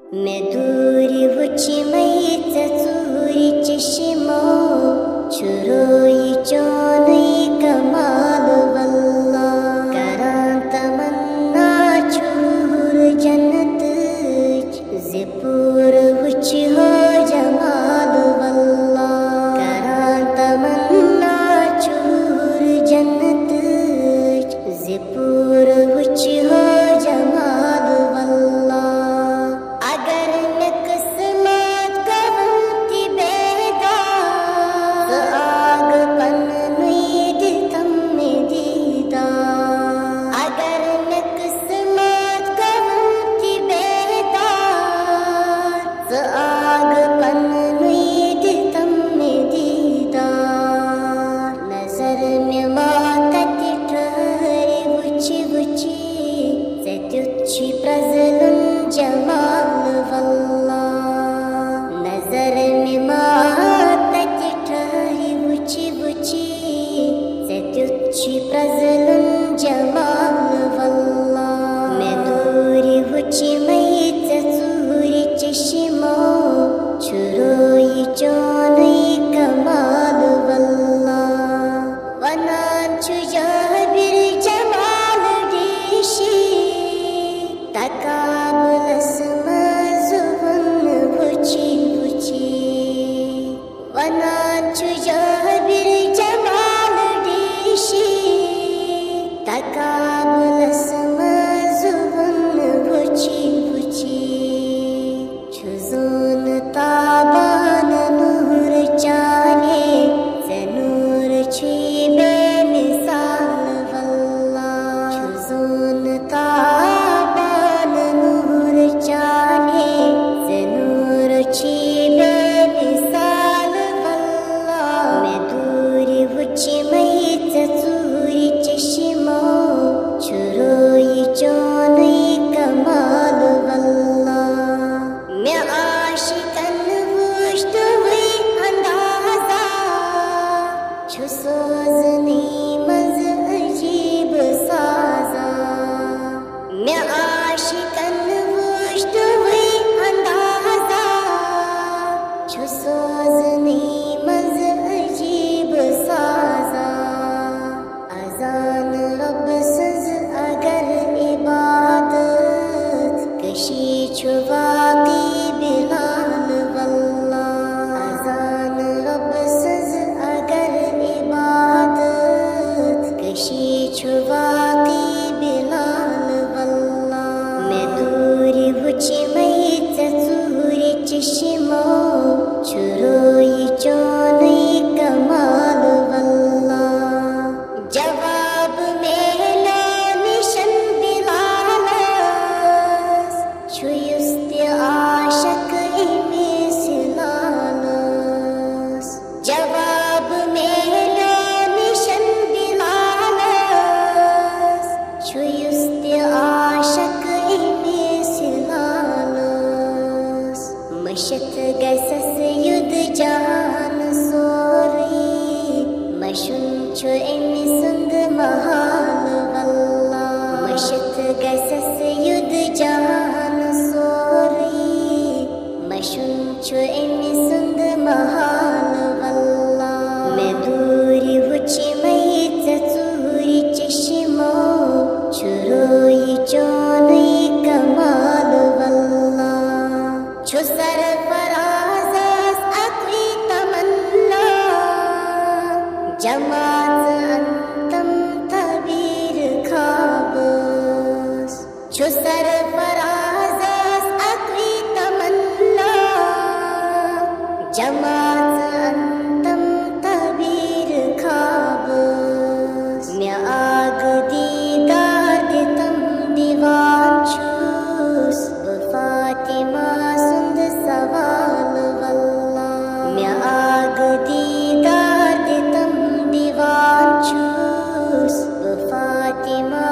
मैं दूरी वुची मई चूरी चश्मो चुरोई चोनई कमाल वल्ला करां तमन्ना चूर जन्नत ज़िपुर वुची हो जमाल वल्ला करां तमन्ना चूर जन्नत ज़िपुर वुची हो जमाल वल्ला जमाल वल्ला नजर में मातक ठहरी बुची बुची सत्युच्छी प्रजलन जमाल वल्ला मैं दूरी बुची मई चूरी चश्मो चुरोई चोनई कमाल वल्ला वनांचु जाबिर जमाल देशी तकाबलस मजुवन बुची बुची वनांचु जाबिर जमाल देशी तकाबलस मजुवन बुची बुची छुजुन ताबान नूर चाने ज़नूर छी बेमिसाल वल्ला छुजुन ताबान नूर चाने ज़नूर छी बेमिसाल वल्ला मैं दूरी वुची मई चूरी चश्मो चुरोई चोनई कमाल वल्ला मैं आशिकन वुश्त हुई अंदाज़ा छु सोज़नी मज़ अजीब साज़ा मैं आशिकन वुश्त हुई अंदाज़ा छु सोज़नी मज़ अजीब साज़ा अज़ान रब सज़ अगर इबादत कशी छु वाक़ी बिलाल वल्ला अज़ान रब सज़ अगर इबादत कशी छु वाक़ी बिलाल वल्ला मैं दूरी वुची मई चूरी चश्मो चुरोई चोनई कमाल वल्ला जवाब में निशन बिलालस छुयुस्त आशक मिसलालस जवाब में निशन बिलालस छुयुस्त आशक मिसलालस मशत गसस युद जान सोरी मशुन छु एमि सुंद महाल वल्ला मशत गसस युद जान सोरी मशुन छु एमि सुंद महाल वल्ला मैं दूरी वुची मई चूरी चश्मो चुरोई चोनई कमाल वल्ला छु सरफराज़स अक्वी तमन्ना जमात अंतम तबीर खाबस छु सरफराज़स अक्वी तमन्ना जमात अंतम तबीर खाबस मैं आग दीदार दितम दीवान छूस फातिमा सुंद सवाल वल्ला मैं आग दीदार दितम दीवान छूस फातिमा